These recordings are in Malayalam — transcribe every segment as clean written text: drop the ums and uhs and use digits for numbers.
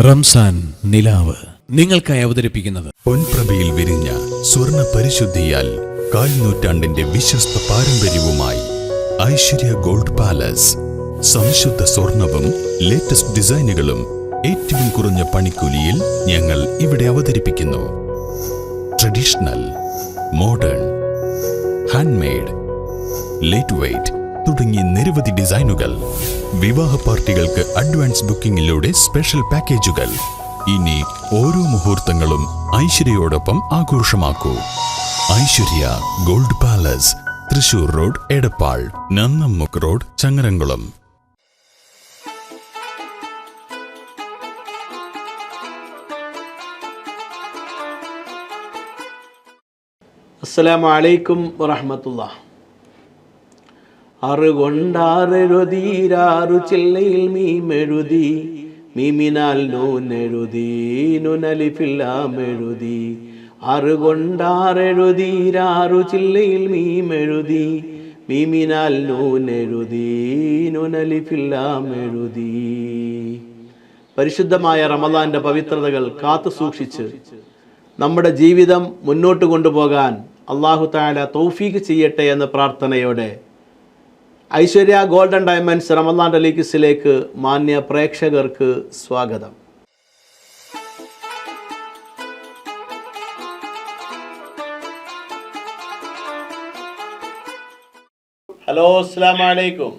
റംസാൻ നിലാവ് നിങ്ങൾക്കായി അവതരിപ്പിക്കുന്നത് പൊൻപ്രഭയിൽ വിരിഞ്ഞ സ്വർണ്ണ പരിശുദ്ധിയാൽ കാൽനൂറ്റാണ്ടിന്റെ വിശ്വസ്ത പാരമ്പര്യവുമായി ഐശ്വര്യ ഗോൾഡ് പാലസ്. സംശുദ്ധ സ്വർണവും ലേറ്റസ്റ്റ് ഡിസൈനുകളും ഏറ്റവും കുറഞ്ഞ പണിക്കൂലിയിൽ ഞങ്ങൾ ഇവിടെ അവതരിപ്പിക്കുന്നു. Traditional, modern, handmade, lightweight തുടങ്ങിയ നിരവധി ഡിസൈനുകൾ. വിവാഹ പാർട്ടികൾക്ക് അഡ്വാൻസ് ബുക്കിംഗിലൂടെ സ്പെഷ്യൽ പാക്കേജുകൾ. ഇനി ഓരോ മുഹൂർത്തങ്ങളും ഐശ്വര്യയോടൊപ്പം ആഘോഷമാക്കൂ. Aishwarya gold palace, Thrissur road, Edappal, Nannammukku road, Changaramkulam. അസ്സലാമു അലൈക്കും വറഹ്മത്തുള്ളാഹി. അറുകൊണ്ടാറെഴുതീരാറു ചില്ലയിൽ മീമെഴുതി, മീമിനാൽ നൂനെഴുതി, നുനലിഫില്ലാമെഴുതി. അറുകൊണ്ടാറെഴുതീരാറു ചില്ലയിൽ മീമെഴുതി, മീമിനാൽ നൂനെഴുതി, നുനലിഫില്ലാമെഴുതി. പരിശുദ്ധമായ റമദാന്റെ പവിത്രതകൾ കാത്തു സൂക്ഷിച്ച് നമ്മുടെ ജീവിതം മുന്നോട്ട് കൊണ്ടുപോകാൻ അല്ലാഹു തആല തൗഫീഖ് ചെയ്യട്ടെ എന്ന പ്രാർത്ഥനയോടെ ഐശ്വര്യ ഗോൾഡൻ ഡയമണ്ട്സ് റമദാൻ ടെലിക്സിലേക്ക് മാന്യ പ്രേക്ഷകർക്ക് സ്വാഗതം. ഹലോ, അസ്സലാമു അലൈക്കും.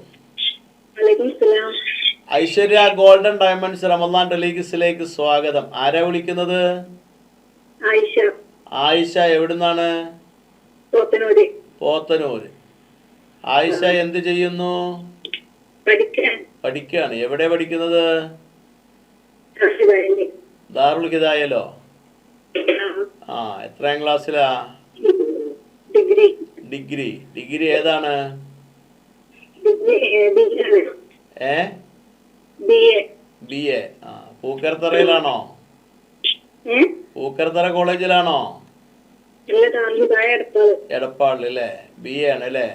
ഐശ്വര്യ ഗോൾഡൻ ഡയമണ്ട്സ് റമദാൻ ടെലിക്സിലേക്ക് സ്വാഗതം. ആരാ വിളിക്കുന്നത്? ആയിഷ. എവിടുന്നാണ്? പോത്തനൂര്. ആയിഷ എന്ത് ചെയ്യുന്നു? പഠിക്കാണ്. എവിടെ പഠിക്കുന്നത്? ദാറുൽ ഹിദായയിലോ? എത്രാം ക്ലാസ്സിലാ? ഡിഗ്രി ഏതാണ്? BA. പൂക്കരത്തറയിലാണോ? പൂക്കരത്തറ കോളേജിലാണോ? എടപ്പാളിലല്ലേ? BA ആണ് അല്ലേ?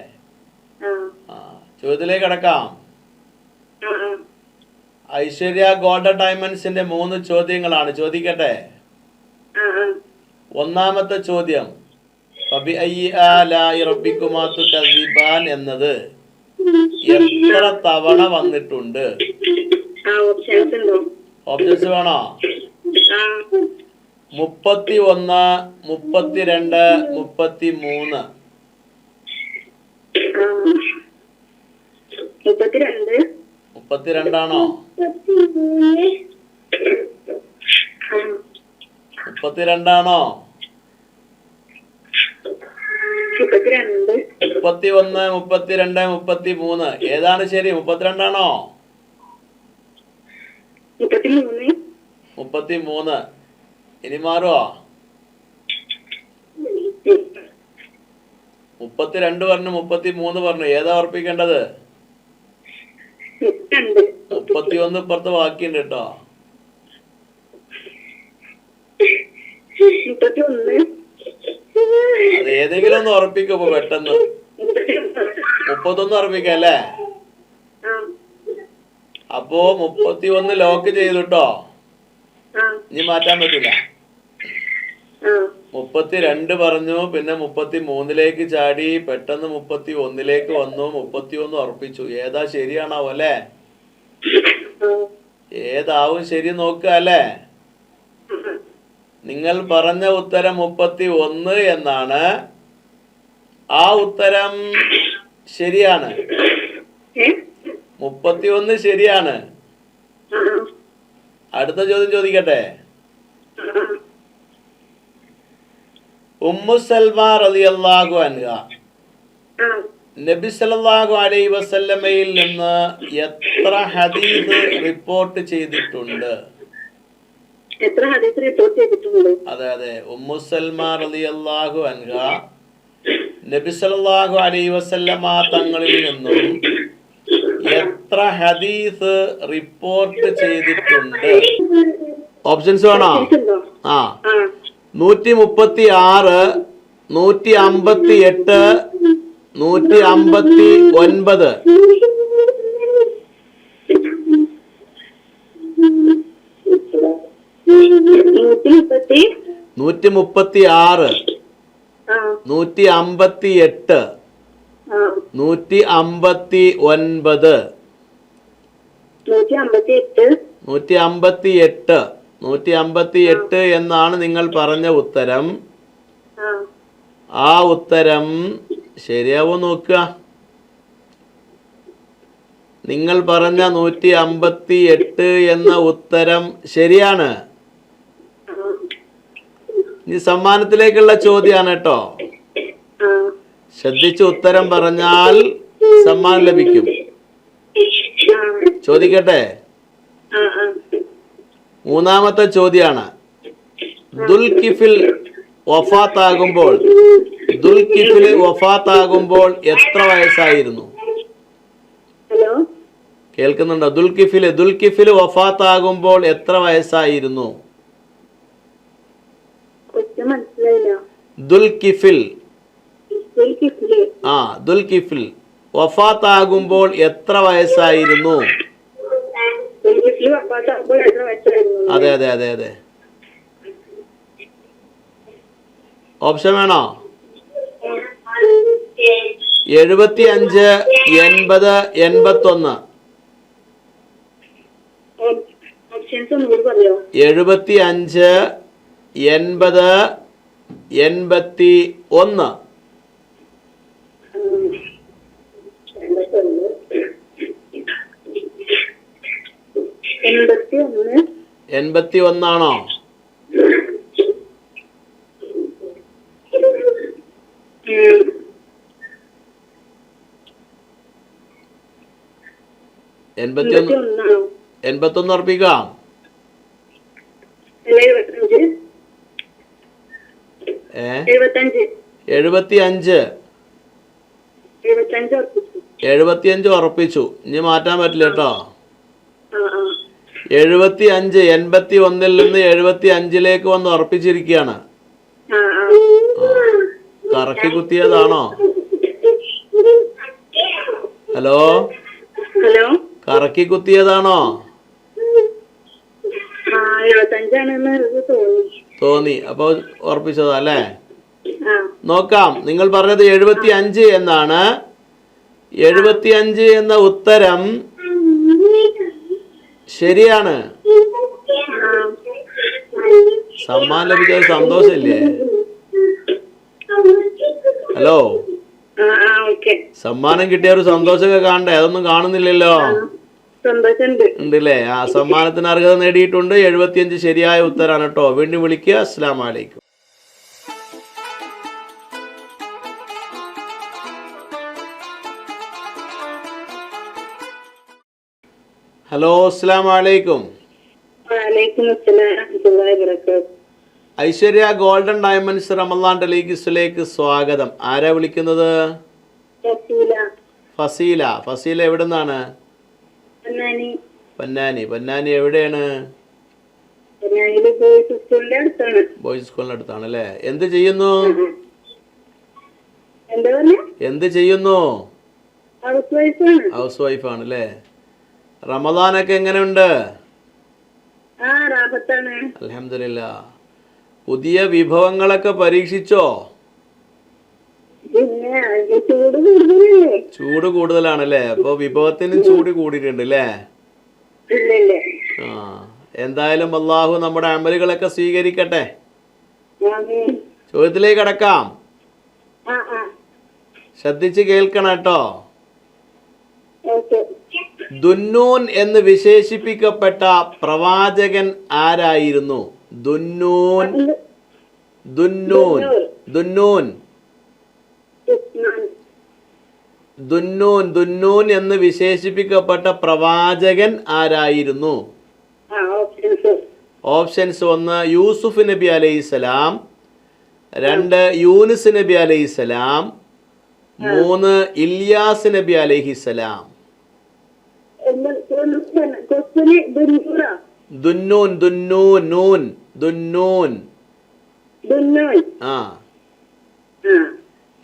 ചോദ്യത്തിലേക്ക് കടക്കാം. ഐശ്വര്യ ഗോൾഡൻ ഡയമണ്ട്സിന്റെ 3 ചോദ്യങ്ങളാണ്. ചോദിക്കട്ടെ. ഒന്നാമത്തെ ചോദ്യം, എന്നത് എത്ര തവണ വന്നിട്ടുണ്ട്? ഓപ്ഷൻസ് വേണോ? 31, 32, 33. 32 ആണോ? 32 ആണോ? 31, 32, 33 ഏതാണ് ശരി? 32 ആണോ? 33. ഇനി മാറുവോ? 32 പറഞ്ഞു, 33 പറഞ്ഞു. ഏതാ ഉറപ്പിക്കേണ്ടത്? 31 ഇപ്പുറത്ത് ബാക്കിയുണ്ട് കേട്ടോ. അത് ഏതെങ്കിലും ഒന്ന് ഉറപ്പിക്കുമ്പോ പെട്ടെന്ന്. 31 ഉറപ്പിക്കാം അല്ലേ? അപ്പോ 31 ലോക്ക് ചെയ്തിട്ടോ. ഇനി മാറ്റാൻ പറ്റൂല. 32 പറഞ്ഞു, പിന്നെ 33ലേക്ക് ചാടി, പെട്ടെന്ന് 31ലേക്ക് വന്നു, 31 ഉറപ്പിച്ചു. ഏതാ ശരിയാണാവോ അല്ലേ? ഏതാവും ശരി നോക്കുക അല്ലേ? നിങ്ങൾ പറഞ്ഞ ഉത്തരം 31 എന്നാണ്. ആ ഉത്തരം ശരിയാണ്. 31 ശരിയാണ്. അടുത്ത ചോദ്യം ചോദിക്കട്ടെ. ഉമ്മു സൽമ റളിയല്ലാഹു അൻഹ നബി സല്ലല്ലാഹു അലൈഹി വസല്ലമയിൽ നിന്ന് എത്ര ഹദീസ് റിപ്പോർട്ട് ചെയ്തിട്ടുണ്ട്? അതെ. ഉമ്മു സൽമ റളിയല്ലാഹു അൻഹ നബി സല്ലല്ലാഹു അലൈഹി വസല്ലമ തങ്ങളിൽ നിന്നും എത്ര ഹദീസ് റിപ്പോർട്ട് ചെയ്തിട്ടുണ്ട്? ഓപ്ഷൻസ് വേണോ? 136, 158, 159. 136, 158, 159, 158 എന്നാണ് നിങ്ങൾ പറഞ്ഞ ഉത്തരം. ആ ഉത്തരം ശരിയാവോ നോക്കുക. നിങ്ങൾ പറഞ്ഞ 158 എന്ന ഉത്തരം ശരിയാണ്. ഇനി സമ്മാനത്തിലേക്കുള്ള ചോദ്യമാണ് കേട്ടോ. ശ്രദ്ധിച്ച് ഉത്തരം പറഞ്ഞാൽ സമ്മാനം ലഭിക്കും. ചോദിക്കട്ടെ, മൂന്നാമത്തെ ചോദ്യമാണ്. ദുൽകിഫിൽ വഫാത്താകുമ്പോൾ എത്ര വയസ്സായിരുന്നു? കേൾക്കുന്നുണ്ടോ? ദുൽകിഫിൽ വഫാത്താകുമ്പോൾ എത്ര വയസ്സായിരുന്നു? ദുൽകിഫിൽ വഫാത്താകുമ്പോൾ എത്ര വയസ്സായിരുന്നു? അതെ അതെ അതെ അതെ. ഓപ്ഷൻ വേണോ? 75, 80, 81. 75, 80, 81. 81 ആണോ? എൺപത്തൊന്ന് ഉറപ്പിക്കാം. 75 ഉറപ്പിച്ചു. ഇനി മാറ്റാൻ പറ്റില്ല കേട്ടോ. 75 81 നിന്ന് 75 വന്ന് ഉറപ്പിച്ചിരിക്കുകയാണ്. കറക്കി കുത്തിയതാണോ? ഹലോ, കറക്കി കുത്തിയതാണോ? തോന്നി. അപ്പൊ ഉറപ്പിച്ചതാ അല്ലേ? നോക്കാം. നിങ്ങൾ പറഞ്ഞത് 75 എന്നാണ്. 75 എന്ന ഉത്തരം ശരിയാണ്. സമ്മാനം ലഭിച്ച സന്തോഷമില്ലേ? ഹലോ, സമ്മാനം കിട്ടിയ ഒരു സന്തോഷമൊക്കെ കാണണ്ടേ? അതൊന്നും കാണുന്നില്ലല്ലോ. ഉണ്ടല്ലേ? ആ സമ്മാനത്തിന് അർഹത നേടിയിട്ടുണ്ട്. 75 ശരിയായ ഉത്തരാണ് കേട്ടോ. വീണ്ടും വിളിക്കുക. അസ്സലാമു അലൈക്കും. ഹലോ, അസ്സലാമു അലൈക്കും. ഐശ്വര്യ ഗോൾഡൻ ഡയമണ്ട്സ് റമദാൻ ടെലിഗിസിലേക്ക് സ്വാഗതം. ആരാ വിളിക്കുന്നത്? ഫസീല എവിടെ നിന്നാണ്? പൊന്നാനി എവിടെയാണ്? ബോയ്സ് സ്കൂളിന്റെ അടുത്താണ് അല്ലേ? എന്ത് ചെയ്യുന്നു? ഹൗസ് വൈഫാണ് അല്ലേ? റമദാനൊക്കെ എങ്ങനെയുണ്ട്? അൽഹംദുലില്ലാ. പുതിയ വിഭവങ്ങളൊക്കെ പരീക്ഷിച്ചോ? ചൂട് കൂടുതലാണല്ലേ? അപ്പൊ വിഭവത്തിന് ചൂട് കൂടിയിട്ടുണ്ട് അല്ലേ? ആ, എന്തായാലും അല്ലാഹു നമ്മുടെ അമലുകളൊക്കെ സ്വീകരിക്കട്ടെ. ചോദ്യത്തിലേക്ക് കടക്കാം. ശ്രദ്ധിച്ച് കേൾക്കണം കേട്ടോ. ദുന്നൂൻ എന്ന് വിശേഷിപ്പിക്കപ്പെട്ട പ്രവാചകൻ ആരായിരുന്നു? ദുന്നൂൻ എന്ന് വിശേഷിപ്പിക്കപ്പെട്ട പ്രവാചകൻ ആരായിരുന്നു? ഓപ്ഷൻസ്: 1 യൂസുഫ് നബി അലൈഹിസ്സലാം, 2 യൂനുസ് നബി അലൈഹിസ്സലാം, 3 ഇല്യാസ് നബി അലൈഹിസ്സലാം. ദുന്നൂൻ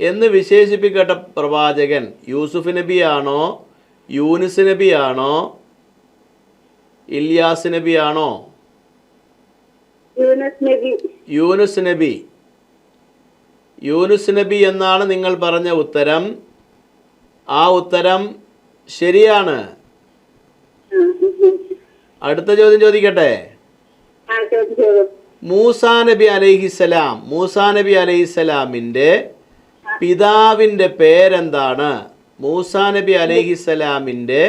എന്ന് വിശേഷിപ്പിക്കപ്പെട്ട പ്രവാചകൻ യൂസുഫ് നബിയാണോ, യൂനുസ് നബിയാണോ, ഇല്യാസ് നബിയാണോ? യൂനസ് നബി. യൂനുസ് നബി. യൂനുസ് നബി എന്നാണ് നിങ്ങൾ പറഞ്ഞ ഉത്തരം. ആ ഉത്തരം ശരിയാണ്. അടുത്ത ചോദ്യം ചോദിക്കട്ടെ. മൂസാ നബി അലൈഹിസലാം, മൂസാ നബി അലൈഹിസലാമിൻ്റെ പിതാവിൻ്റെ പേരെന്താണ്? മൂസാ നബി അലൈഹിസലാമിൻ്റെ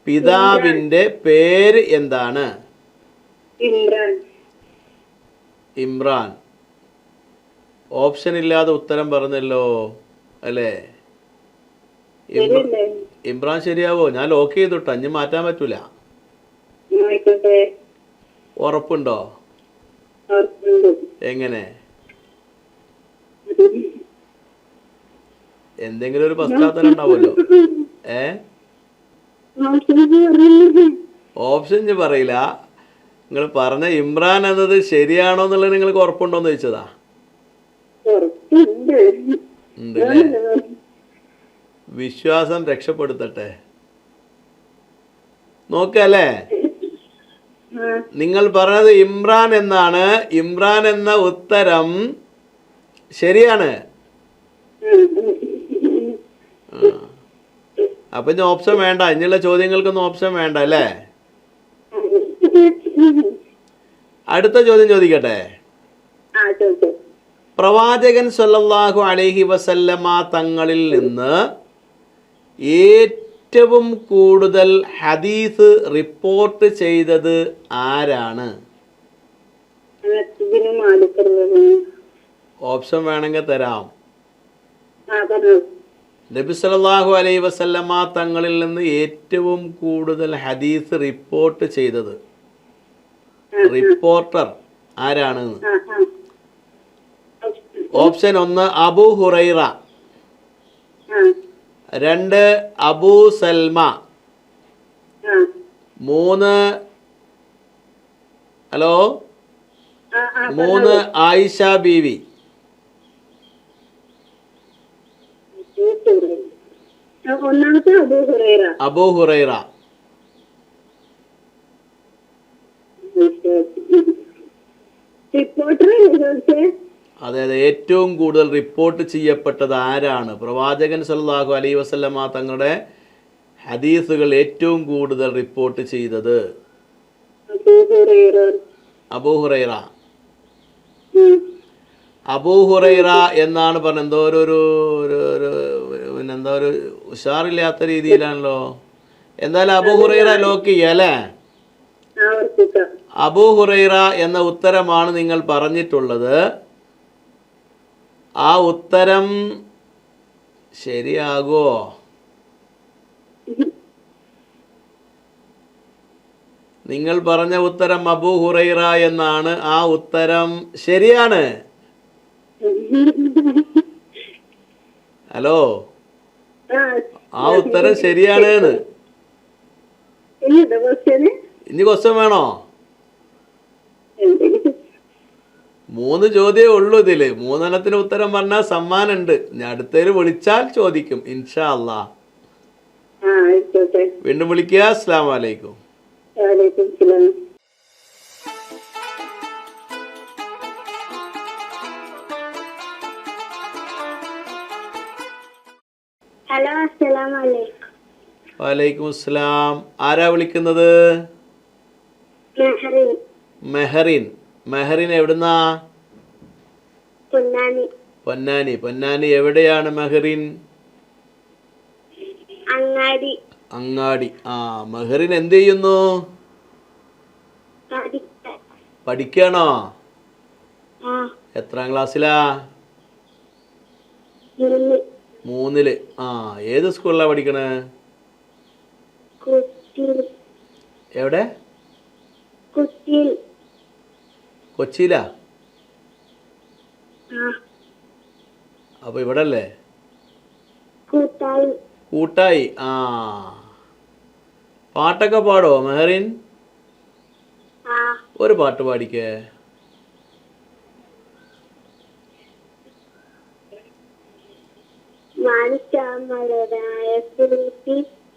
പിതാവിൻ്റെ പേര് എന്താണ്? ഇമ്രാൻ. ഇമ്രാൻ. ഓപ്ഷൻ ഇല്ലാതെ ഉത്തരം പറഞ്ഞല്ലോ അല്ലേ? ഇമ്രാൻ ശരിയാവോ? ഞാൻ ലോക്ക് ചെയ്തിട്ടോ, അഞ്ഞ് മാറ്റാൻ പറ്റൂല. ഉറപ്പുണ്ടോ? എങ്ങനെ? എന്തെങ്കിലും ഒരു പശ്ചാത്തലം ഉണ്ടാവുമല്ലോ. ഓപ്ഷൻ പറയില്ല. നിങ്ങൾ പറഞ്ഞ ഇമ്രാൻ എന്നത് ശരിയാണോ എന്നുള്ളത് നിങ്ങൾക്ക് ഉറപ്പുണ്ടോന്ന് ചോദിച്ചതാ. ഉണ്ടല്ലേ? വിശ്വാസം രക്ഷപ്പെടുത്തട്ടെ. നോക്കല്ലേ, നിങ്ങൾ പറഞ്ഞത് ഇമ്രാൻ എന്നാണ്. ഇമ്രാൻ എന്ന ഉത്തരം ശരിയാണ്. അപ്പൊ ഇനി ഓപ്ഷൻ വേണ്ട, ഇനിയുള്ള ചോദ്യങ്ങൾക്കൊന്നും ഓപ്ഷൻ വേണ്ട അല്ലേ? അടുത്ത ചോദ്യം ചോദിക്കട്ടെ. പ്രവാചകൻ സല്ലല്ലാഹു അലൈഹി വസല്ലമ തങ്ങളിൽ നിന്ന് ഏറ്റവും കൂടുതൽ ഹദീസ് റിപ്പോർട്ട് ചെയ്തത് ആരാണ്? ഓപ്ഷൻ വേണമെങ്കിൽ തരാം. നബി സല്ലല്ലാഹു അലൈഹി വസല്ലമ തങ്ങളിൽ നിന്ന് ഏറ്റവും കൂടുതൽ ഹദീസ് റിപ്പോർട്ട് ചെയ്തത്, റിപ്പോർട്ടർ ആരാണ്? ഓപ്ഷൻ 1 അബൂ ഹുറൈറ, 2 അബൂ സൽമ, 3 ഹലോ 3 ആയിഷ ബീവി. അബൂ ഹുറൈറ. അതെ അതെ, ഏറ്റവും കൂടുതൽ റിപ്പോർട്ട് ചെയ്യപ്പെട്ടത് ആരാണ്? പ്രവാചകൻ സല്ലല്ലാഹു അലൈഹി വസല്ലമ തങ്ങളുടെ ഹദീസുകൾ ഏറ്റവും കൂടുതൽ റിപ്പോർട്ട് ചെയ്തത് അബൂ ഹുറൈറ. അബൂ ഹുറൈറ എന്നാണ് പറഞ്ഞത്. എന്തോ ഒരു പിന്നെന്താ ഒരു ഉഷാറില്ലാത്ത രീതിയിലാണല്ലോ. എന്തായാലും അബൂ ഹുറൈറ ലോക്ക് ചെയ്യല്ലേ? അബൂ ഹുറൈറ എന്ന ഉത്തരമാണ് നിങ്ങൾ പറഞ്ഞിട്ടുള്ളത്. ആ ഉത്തരം ശരിയാകോ? നിങ്ങൾ പറഞ്ഞ ഉത്തരം അബൂ ഹുറൈറ എന്നാണ്. ആ ഉത്തരം ശരിയാണ്. ഹലോ, ആ ഉത്തരം ശരിയാണ്. ഇനി ക്വസ്റ്റ്യൻ വേണോ? 3 ചോദ്യമേ ഉള്ളൂ ഇതില്. 3 ഉത്തരം പറഞ്ഞാൽ സമ്മാനം ഉണ്ട്. ഞാൻ അടുത്തേര് വിളിച്ചാൽ ചോദിക്കും ഇൻഷാ അല്ലാഹ്. വീണ്ടും വിളിക്കുക. അസ്സലാമു അലൈക്കും. ഹലോ, അസ്സലാമു അലൈക്കും. വലൈക്കും അസ്സലാം. ആരാ വിളിക്കുന്നത്? മെഹറിൻ. മെഹറിൻ എവിടുന്നാ? പൊന്നാനി. പൊന്നാനി. പൊന്നാനി എവിടെയാണ് മെഹറിൻ? അങ്ങാടി. അങ്ങാടി. ആ, മെഹറിൻ എന്ത് ചെയ്യുന്നു? പഠിക്കാണോ? എത്രാം ക്ലാസ്സിലാ? 3-ല്. ആ, ഏത് സ്കൂളിലാ പഠിക്കണേ? എവിടെ? കൊച്ചിയിലാ? അപ്പൊ ഇവിടെ അല്ലേ? കൂട്ടായി. ആ, പാട്ടൊക്കെ പാടോ മെഹറിൻ? ഒരു പാട്ട് പാടിക്കേ. മാണിക്യമലരായ സുൽഫി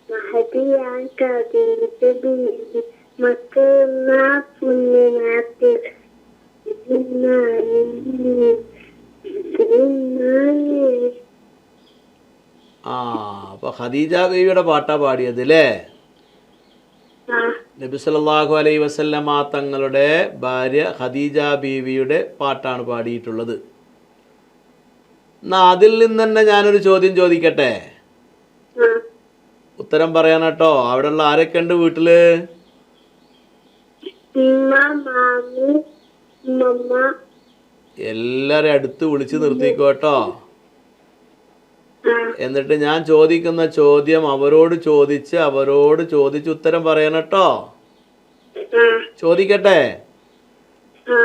മഹദിയാൻ കബീർ ബീവി മക്കുന്ന പുണ്യനാത്തിൽ ഖദീജ ബീവിയുടെ പാട്ടാ പാടിയത് അല്ലേ? ആ നബി സല്ലല്ലാഹു അലൈഹി വസല്ലമ തങ്ങളുടെ ഭാര്യ ഖദീജ ബീവിയുടെ പാട്ടാണ് പാടിയിട്ടുള്ളത്. എന്നാ അതിൽ നിന്ന് തന്നെ ഞാനൊരു ചോദ്യം ചോദിക്കട്ടെ, ആ ഉത്തരം പറയാനട്ടോ. അവിടെയുള്ള ആരൊക്കെ ഉണ്ട് വീട്ടില്? ഉമ്മ, മാമി, ഉമ്മമ്മ. എല്ലാരും അടുത്ത് വിളിച്ച് നിർത്തിക്കോട്ടോ. ആ എന്നിട്ട് ഞാൻ ചോദിക്കുന്ന ചോദ്യം അവരോട് ചോദിച്ച് ഉത്തരം പറയണട്ടോ. ആ ചോദിക്കട്ടെ. ആ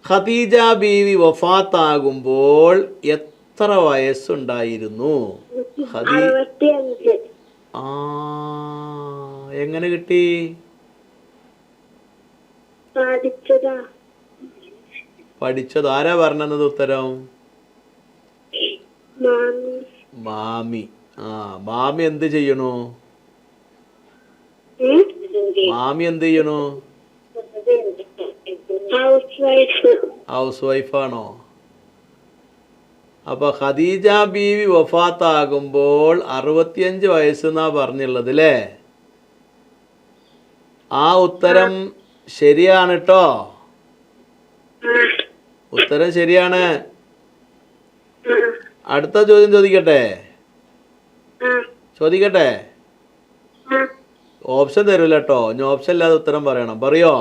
ഖദീജ ബീവി വഫാത്താകുമ്പോൾ എത്ര വയസ്സുണ്ടായിരുന്നു? 65. ആ, എങ്ങനെ കിട്ടി? പഠിച്ചതാ. പഠിച്ചത് ആരാ പറഞ്ഞത്? ഉത്തരം മാമി. മാമി. ആ, മാമി എന്ത് ചെയ്യണു? മാമി എന്ത് ചെയ്യണു? House wife. ഹൗസ് വൈഫാണോ? അപ്പൊ ഖദീജ ബീവി വഫാത്താകുമ്പോൾ 65 വയസ്സെന്നാ പറഞ്ഞുള്ളത് അല്ലേ? ആ ഉത്തരം ശരിയാണ് കേട്ടോ. ഉത്തരം ശരിയാണ്. അടുത്ത ചോദ്യം ചോദിക്കട്ടെ? ചോദിക്കട്ടെ? ഓപ്ഷൻ തരൂല കേട്ടോ. ഇനി ഓപ്ഷൻ ഇല്ലാതെ ഉത്തരം പറയണം. പറയോ?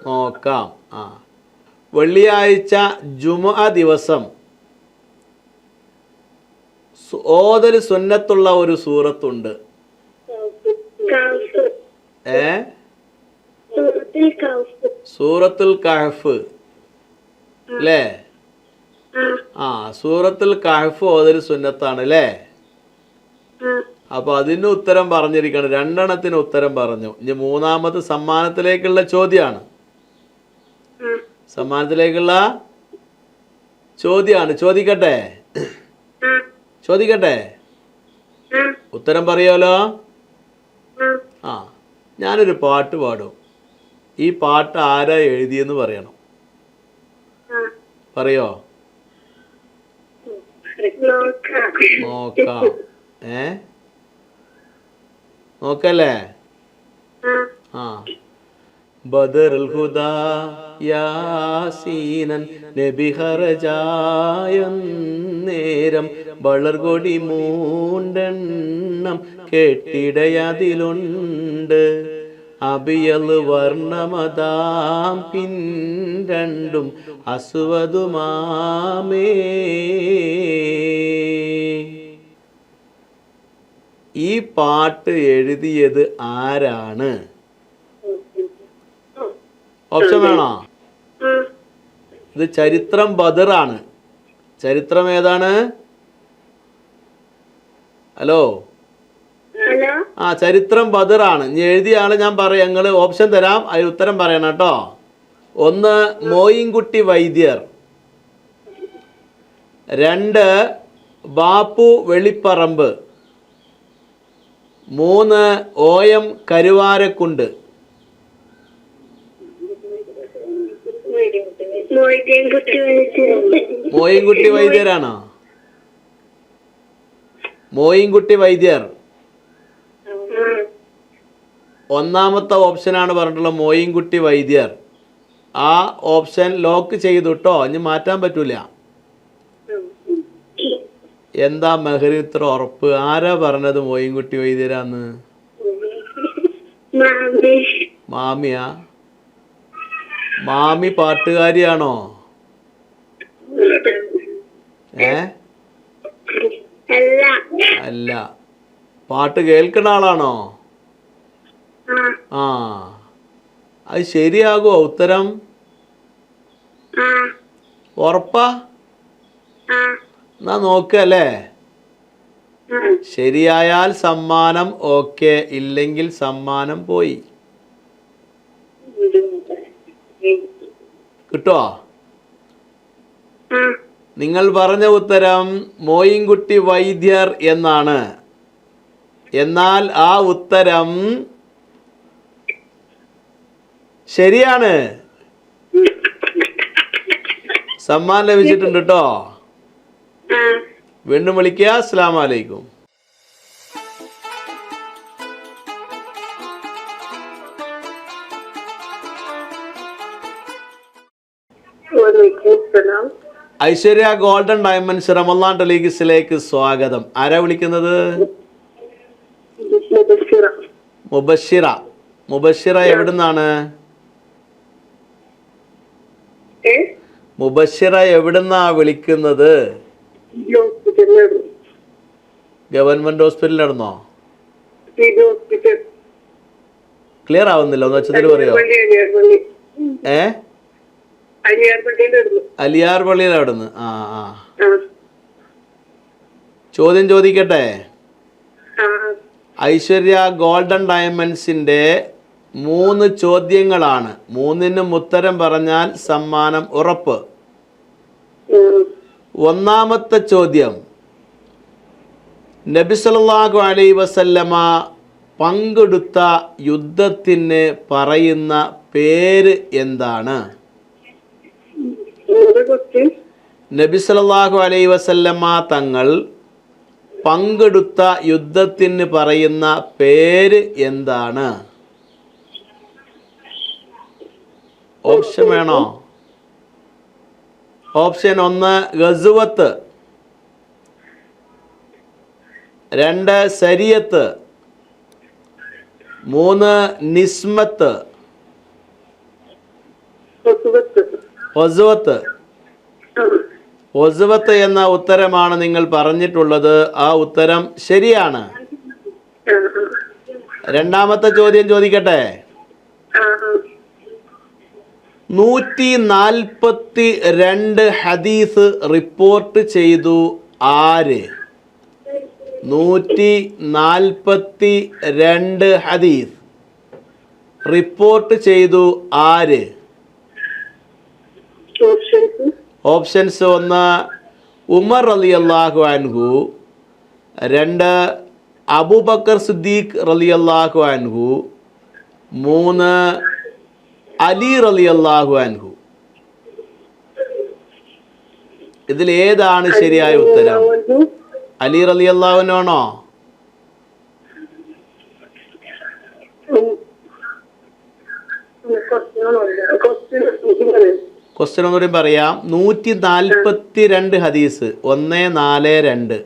നോക്കാം. ആ, വെള്ളിയാഴ്ച ജുമുഅ ദിവസം ഓതൽ സുന്നത്തുള്ള ഒരു സൂറത്തുണ്ട്. സൂറത്തുൽ കഹ്ഫ് അല്ലേ? ആ, സൂറത്തുൽ കഹ്ഫ് ഓതൽ സുന്നത്താണ് അല്ലേ? അപ്പൊ അതിന് ഉത്തരം പറഞ്ഞിരിക്കണം. 2 ഉത്തരം പറഞ്ഞു. ഇനി മൂന്നാമത് സമ്മാനത്തിലേക്കുള്ള ചോദ്യമാണ്. സമ്മാനത്തിലേക്കുള്ള ചോദ്യമാണ്. ചോദിക്കട്ടെ? ചോദിക്കട്ടെ? ഉത്തരം പറയാലോ? ആ, ഞാനൊരു പാട്ട് പാടും. ഈ പാട്ട് ആരാ എഴുതിയെന്ന് പറയണം. പറയോ? നോക്കാം. നോക്കല്ലേ? ആ, ബദറുൽ ഹുദാ യാസീനൻ നബി ഖറജായം നേരം വളർകൊടി മൂണ്ടെണ്ണം കെട്ടിടയതിലുണ്ട് അബിയൽ വർണ്ണമതാം പിൻരണ്ടും അസ്വദുമാമേ. ഈ പാട്ട് എഴുതിയത് ആരാണ്? ഓപ്ഷൻ വേണോ? ഇത് ചരിത്രം ബദറാണ്. ചരിത്രം ഏതാണ്? ഹലോ? ആ, ചരിത്രം ബദറാണ്. ഇനി എഴുതിയ ആള് ഞാൻ പറയാം. ഞങ്ങൾ ഓപ്ഷൻ തരാം, അതിൽ ഉത്തരം പറയണം കേട്ടോ. 1 മോയിൻകുട്ടി വൈദ്യർ, 2 ബാപ്പു വെളിപ്പറമ്പ്, 3 OM കരുവാരക്കുണ്ട്. മോയിൻകുട്ടി വൈദ്യരാണോ? മോയിൻകുട്ടി വൈദ്യർ ഒന്നാമത്തെ ഓപ്ഷനാണ് പറഞ്ഞിട്ടുള്ളത്. മോയിൻകുട്ടി വൈദ്യർ. ആ ഓപ്ഷൻ ലോക്ക് ചെയ്തു കേട്ടോ. ഇനി മാറ്റാൻ പറ്റൂല. എന്താ മെഹറി ഇത്ര ഉറപ്പ്? ആരാ പറഞ്ഞത് മോയിൻകുട്ടി വൈദ്യരാന്ന്? മാമിയാ? മാമി പാട്ടുകാരിയാണോ? അല്ല. പാട്ട് കേൾക്കുന്ന ആളാണോ? ആ, അത് ശരിയാകുമോ ഉത്തരം? ഉറപ്പാ? എന്നാ നോക്കല്ലേ? ശരിയായാൽ സമ്മാനം ഓക്കെ, ഇല്ലെങ്കിൽ സമ്മാനം പോയി. കിട്ടുവോ? നിങ്ങൾ പറഞ്ഞ ഉത്തരം മോയിൻകുട്ടി വൈദ്യർ എന്നാണ്. എന്നാൽ ആ ഉത്തരം ശരിയാണ്. സമ്മാനം ലഭിച്ചിട്ടുണ്ട് കേട്ടോ. ആ വീണ്ടും വിളിക്കുക. അസ്സലാമു അലൈക്കും. വലൈക്കും. ഐശ്വര്യ ഗോൾഡൻ ഡയമണ്ട്സ് റമദാൻ ടെലിഗിസിലേക്ക് സ്വാഗതം. ആരാ വിളിക്കുന്നത്? മുബഷിറ. മുബഷിറ. മുബഷിറ എവിടുന്നാണ്? മുബഷിറ എവിടുന്നാ വിളിക്കുന്നത്? ഗവൺമെന്റ് ഹോസ്പിറ്റലിൽ നടന്നോ? ക്ലിയർ ആവുന്നില്ല, ഒന്ന് വെച്ചതിൽ പറയോ? അലിയാർ പള്ളിയിൽ അവിടുന്ന്. ആ ആ, ചോദ്യം ചോദിക്കട്ടെ. ഐശ്വര്യ ഗോൾഡൻ ഡയമണ്ട്സിന്റെ 3 ചോദ്യങ്ങളാണ്. 3നും ഉത്തരം പറഞ്ഞാൽ സമ്മാനം ഉറപ്പ്. ഒന്നാമത്തെ ചോദ്യം, നബി സല്ലല്ലാഹു അലൈഹി വസല്ലമ പങ്കെടുത്ത യുദ്ധത്തിന് പറയുന്ന പേര് എന്താണ്? നബി സല്ലല്ലാഹു അലൈഹി വസല്ലമ തങ്ങൾ പങ്കെടുത്ത യുദ്ധത്തിന് പറയുന്ന പേര് എന്താണ്? ഓപ്ഷൻ വേണോ? ഓപ്ഷൻ 1 ഗസ്വത്ത്, 2 സരിയത്ത്, 3 നിസ്മത്ത്. ഒസുവത്ത്. ഒസുവത്ത് എന്ന ഉത്തരമാണ് നിങ്ങൾ പറഞ്ഞിട്ടുള്ളത്. ആ ഉത്തരം ശരിയാണ്. രണ്ടാമത്തെ ചോദ്യം ചോദിക്കട്ടെ. 142 ഹദീസ് റിപ്പോർട്ട് ചെയ്തു ആര്? 142 ഹദീസ് റിപ്പോർട്ട് ചെയ്തു ആര്? ഓപ്ഷൻസ് 1 ഉമർ റളിയല്ലാഹു അൻഹു, 2 അബൂബക്കർ സിദ്ദീഖ് റളിയല്ലാഹു അൻഹു, 3 അലി റളിയല്ലാഹു അൻഹു. ഇതിൽ ഏതാണ് ശരിയായ ഉത്തരം? അലി റളിയല്ലാഹു അൻഹു ആണോ? ക്വസ്റ്റ്യൻ ഒന്നുകൂടി പറയാം. 142 ഹദീസ്, 142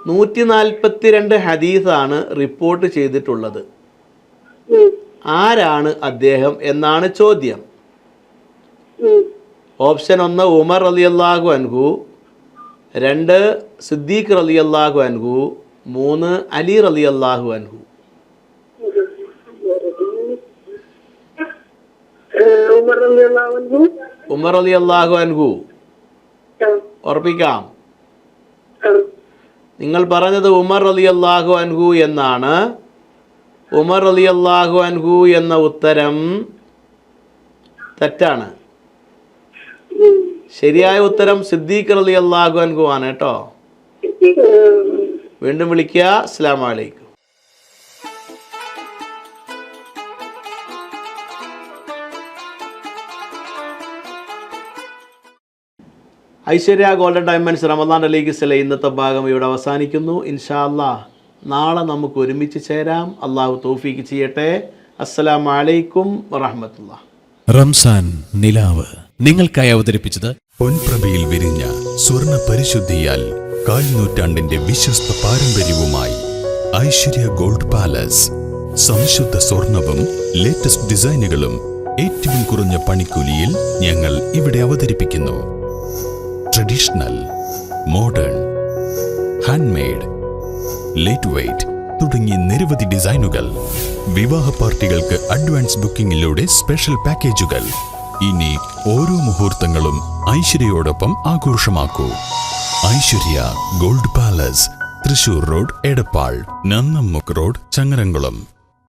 142 ഹദീസാണ് റിപ്പോർട്ട് ചെയ്തിട്ടുള്ളത്. ആരാണ് അദ്ദേഹം എന്നാണ് ചോദ്യം. ഓപ്ഷൻ 1 ഉമർ റളിയല്ലാഹു അൻഹു, 2 സിദ്ദീഖ് റളിയല്ലാഹു അൻഹു, 3 അലി റളിയല്ലാഹു അൻഹു. ഉമർ റളിയല്ലാഹു അൻഹു. ഉറപ്പിക്കാം. നിങ്ങൾ പറഞ്ഞത് ഉമർ റളിയല്ലാഹു അൻഹു എന്നാണ്. ഉമർ റളിയല്ലാഹു അൻഹു എന്ന ഉത്തരം തെറ്റാണ്. ശരിയായ ഉത്തരം സിദ്ദീഖ് റളിയല്ലാഹു അൻഹു ആണ് കേട്ടോ. വീണ്ടും വിളിക്കുക. അസ്സലാമു അലൈക്കും. ഐശ്വര്യ ഗോൾഡൻ ഡയമണ്ട്സ് റമദാൻ ടെലിഗിസിലെ ഇന്നത്തെ ഭാഗം ഇവിടെ അവസാനിക്കുന്നു. ഇൻഷാ അല്ലാഹ് നാളെ നമുക്ക് ഒരുമിച്ച് ചേരാം. അള്ളാഹു തൗഫീക്ക് ചെയ്യട്ടെ. അസ്സലാമു അലൈക്കും വറഹ്മത്തുള്ളാഹി. റംസാൻ നിലാവ് നിങ്ങൾക്കായി അവതരിപ്പിച്ചത് പൊൻപ്രഭയിൽ വിരിഞ്ഞ സ്വർണ്ണ പരിശുദ്ധിയാൽ 4 നൂറ്റാണ്ടിന്റെ വിശ്വസ്ത പാരമ്പര്യവുമായി ഐശ്വര്യ ഗോൾഡ് പാലസ്. സംശുദ്ധ സ്വർണവും ലേറ്റസ്റ്റ് ഡിസൈനുകളും ഏറ്റവും കുറഞ്ഞ പണിക്കൂലിയിൽ ഞങ്ങൾ ഇവിടെ അവതരിപ്പിക്കുന്നു. Traditional, modern, handmade, lightweight തുടങ്ങി നിരവധി ഡിസൈനുകൾ. വിവാഹ പാർട്ടികൾക്ക് അഡ്വാൻസ് ബുക്കിംഗിലൂടെ സ്പെഷ്യൽ പാക്കേജുകൾ. ഇനി ഓരോ മുഹൂർത്തങ്ങളും ഐശ്വര്യയോടൊപ്പം ആഘോഷമാക്കൂ. Aishwarya gold palace, Thrissur road, Edappal, Nannammukku road, Changaramkulam.